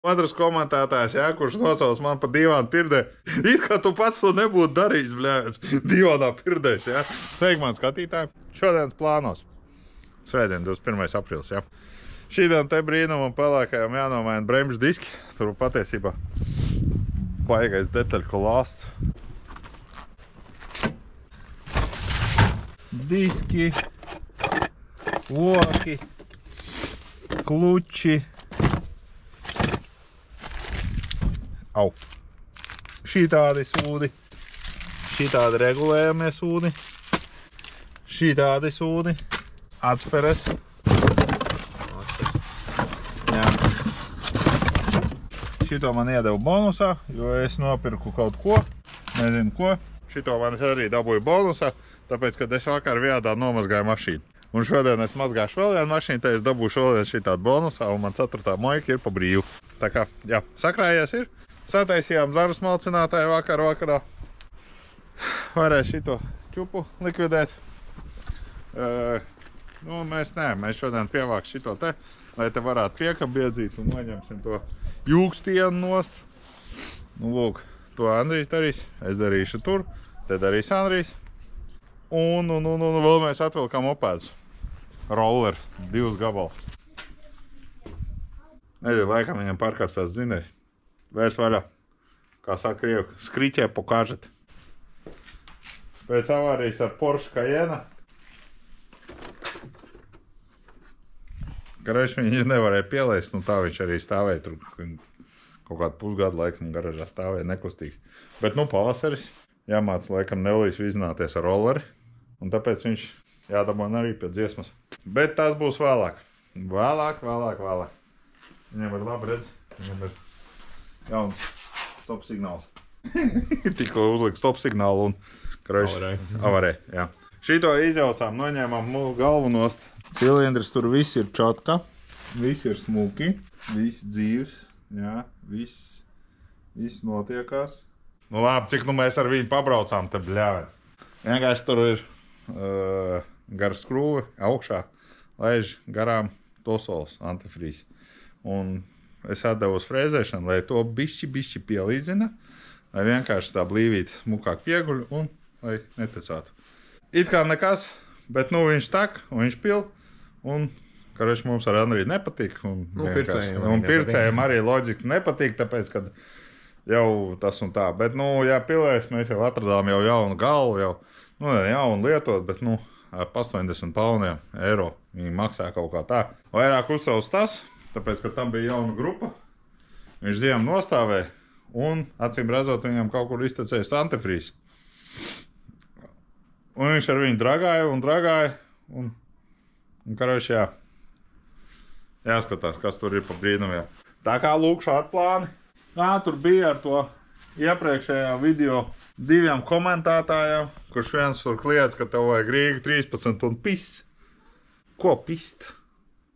Otrs komentētājs, jā, kurš nosauc man pa divānu pirdē. It kā tu pats to nebūtu darījis, bļēts, divānā pirdēs, jā. Sveiki, man skatītāji. Šodienas plānos. Svētdien, 21. aprīlis, jā. Šīdien te brīnumam pelēkajam jānomaina bremžu diski. Tur patiesībā baigais detaļu klāsts. Diski, loki, kluči. Au. Šitādi sūdi, šitādi regulējamie sūdi, šitādi sūdi, atsperes. Jā. Šito man iedeva bonusā, jo es nopirku kaut ko, nezinu ko. Šito man arī dabūju bonusā, tāpēc, kad es vakar viedā nomazgāju mašīnu. Un šodien es mazgāšu vēl vienu mašīnu, te es dabūšu vēl vienu šitādu bonusā, un man 4. moika ir pa brīvu. Tā kā, jā, sakrājies ir. Sataisījām zaru smalcinātāju vakarā. Varēja šito čupu likvidēt. Mēs šodien pievāks šito te, lai te varētu piekabiedzīt un noņemsim to jūkstienu nost. Lūk, to Andrijs darīs, es darīšu tur, te darīs Andrijs. Un vēl mēs atvilkām opēdus. Roller, 2 gabals. Nezinu, laikam viņam pārkārsās zinēs. Vērs vaļā, kā saka krievi, skriķē pokažet. Pēc avārijas ar Porsche Cayenne. Garēž viņu nevarēja pielaist, tā viņš arī stāvēja tur. Kaut kādu pusgadu laikam garažā stāvēja nekustīgs. Bet pavasaris jāmāc laikam Nelijas vizināties ar rolleri. Un tāpēc viņš jādabona arī pie dziesmas. Bet tas būs vēlāk. Vēlāk. Viņam ir labi redz, viņam ir jauns stop signāls. Tikko uzliek stop signālu un avarē, jā. Šito izjaucām, noņēmām galvu nost. Cilindris tur viss ir čotka, viss ir smuki, viss dzīves, jā, viss notiekās. Labi, cik mēs ar viņu pabraucām, te bļāvēt. Vienkārši tur ir gar skrūvi augšā, laiž garām tosols antifrīz. Un es atdevu uz frēzēšanu, lai to bišķi pielīdzina, lai vienkārši tā blīvīt smukāk pieguļ un lai netecātu. It kā nekas, bet viņš tak un viņš pil, un karoči mums ar Andriju nepatīk. Un pircējiem arī loģika nepatīk, tāpēc, kad jau tas un tā. Bet, ja pilēs, mēs jau atradām jau jaunu galvu, jau jaunu lietot, bet, ar 80 pauniem eiro viņi maksā kaut kā tā. Vairāk uztrauc tas, tāpēc, ka tam bija jauna grupa, viņš ziemu nostāvēja un, acīm redzot, viņam kaut kur iztecējis antifrīz. Un viņš ar viņu dragāja un karoči, jāskatās, kas tur ir pa brīnumiem. Tā kā lūk šādi plāni. Tur bija ar to iepriekšējā video 2 komentētājiem, kurš viens tur kliedz, ka tev vajag Rīga 13 un piss. Ko pist?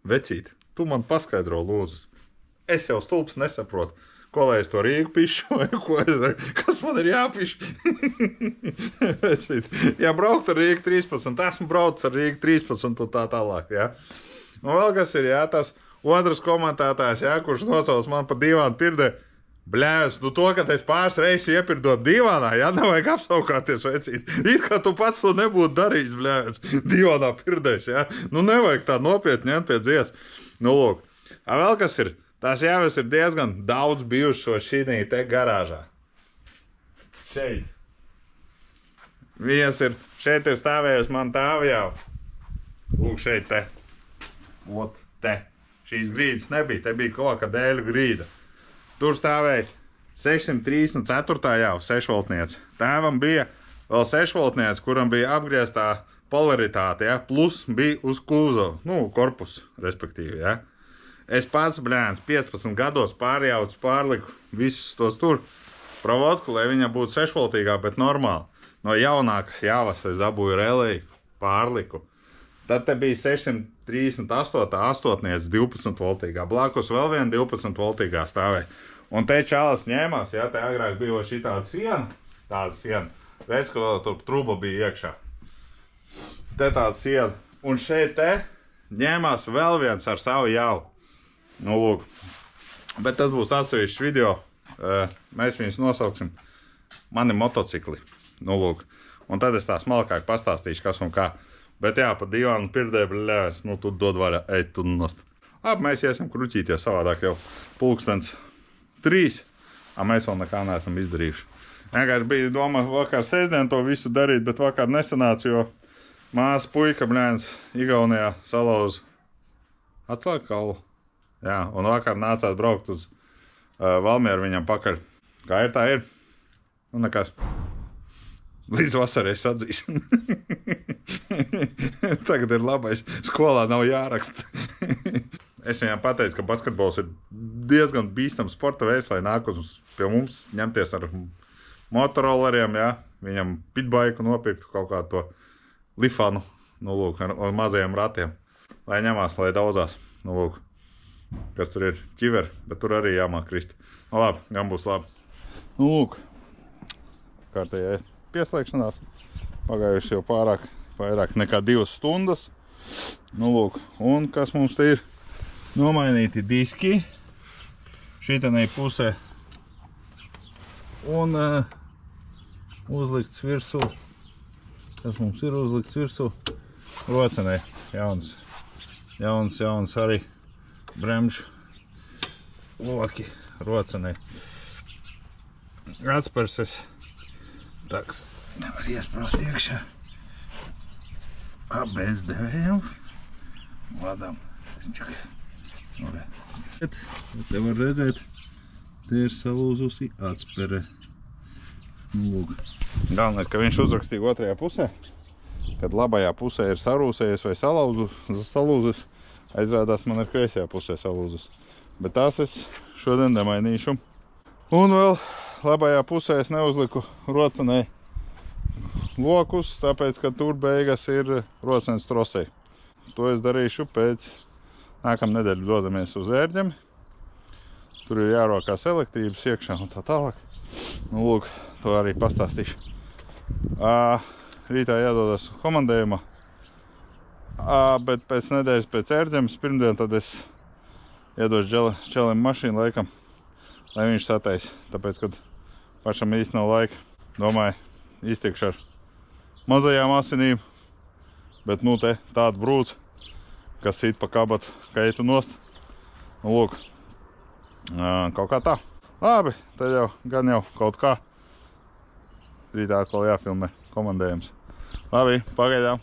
Vecīt, tu man paskaidro lūdzu. Es jau stulps nesaprotu, ko lai es to Rīgu pišu, vai kas man ir jāpiš. Vecīt, ja braukt ar Rīgu 13, esmu braucis ar Rīgu 13 un tā tālāk, jā. Un vēl kas ir, jā, tas otrs komentētājs, jā, kurš nosauc man pa divānu pirdē. Bļēs, to, kad es pāris reizes iepirdot divānā, jā, nevajag apsaukāties, vecīt. It kā tu pats to nebūtu darījis, bļēs, divānā pirdēs, jā. Nevajag tā nopietni ņemt pie dziesmas. Lūk, vēl kas ir, tās jāvis ir diezgan daudz bijušo šīnī te garāžā. Šeit. Viņas ir, šeit ir stāvējusi man tāvi jau. Lūk, šeit te. Ot, te. Šīs grīdas nebija, te bija kaut kā dēļu grīda. Tur stāvēja 634. jau 6-voltniece. Tēvam bija vēl 6-voltniece, kuram bija apgrieztā polaritāte, ja? Plus bija uz kūzovu, korpus, respektīvi. Ja? Es pats, 15 gados pārliku visus tos tur provodku, lai viņa būtu 6-voltīgā, bet normāli. No jaunākas javas es dabūju relēju, pārliku. Tad te bija 638. 8-niece 12-voltīgā. Blakus vēl viena 12-voltīgā stāvēja. Un te čalas ņēmās, ja, te agrāk bija šī tāda siena. Redz, ka vēl tur truba bija iekšā. Te tāda siena. Un šeit te ņēmās vēl viens ar savu jau. Lūk. Bet tas būs atsevišķs video. Mēs viņus nosauksim Mani motocikli. Nu, lūk. Un tad es tā smalkāk pastāstīšu, kas un kā. Bet jā, pa divānu pirdē, bļēs, nu, tu dod vaļā, ej, tu nost. Labi, mēs iesim kruķīties savādāk jau 2:03. Mēs vēl nekā neesam izdarījuši. Vienkārši bija doma vakar sestdien to visu darīt, bet vakar nesanāca, jo māsa puika, bļēns, Igaunijā salauza atslēgu kaulu. Jā, un vakar nācās braukt uz Valmieru viņam pakaļ. Kā ir, tā ir? Nu, nekas. Līdz vasarai sadzīs. Tagad ir labais. Skolā nav jāraksta. Es viņam pateicu, ka basketbols ir diezgan bīstams sporta veids, lai nāk pie mums ņemties ar motorolleriem, jā. Viņam pitbaiku nopirktu kaut kā to lifanu, nu, lūk, ar mazajiem ratiem. Lai ņemās, lai daudzās, nu, lūk. Kas tur ir ķiver, bet tur arī jāmāk krist. Nu, labi, gan būs labi. Nu, lūk. Kārtējai pieslēgšanās. Pagājuši jau vairāk nekā 2 stundas. Nu, lūk. Un kas mums te ir? Nomainīti diski. Šītenai pusē. Un uzlikts virsū. Kas mums ir uzlikts virsū? Rocenei. Jauns arī. Bremžu. Loki. Rocenei. Atsperses. Taks, nevar iesprost iekšā. Bez devējiem. Vadam. Te var redzēt, te ir salūzusi atspere. Nu, lūk. Galvenais, ka viņš uzrakstīja otrajā pusē, kad labajā pusē ir sarūsējies vai salūzus, aizrādās man ir kreisajā pusē salūzus. Bet tās es šodien nemainīšu. Un vēl labajā pusē es neuzliku rocenei lokus, tāpēc, ka tur beigas ir rocenes trosei. To es darīšu pēc nākamā nedēļa dodamies uz Ērģemi. Tur ir jārokās elektrības iekšā un tā tālāk. Nu, lūk, to arī pastāstīšu. Rītā jādodas komandējumā, bet pēc nedēļas pēc Ērģemes pirmdien tad es iedošu čelim mašīnu laikam, lai viņš satais, tāpēc, kad pašam īsti nav laika. Domāju, iztikšu ar mazajām asinīm, bet nu te tādu brūc, kas sit pa kabatu kaitu nost. Nu, lūk, kaut kā tā. Labi, tad jau gan jau kaut kā. Rītā atkal jāfilmē komandējums. Labi, pagaidām.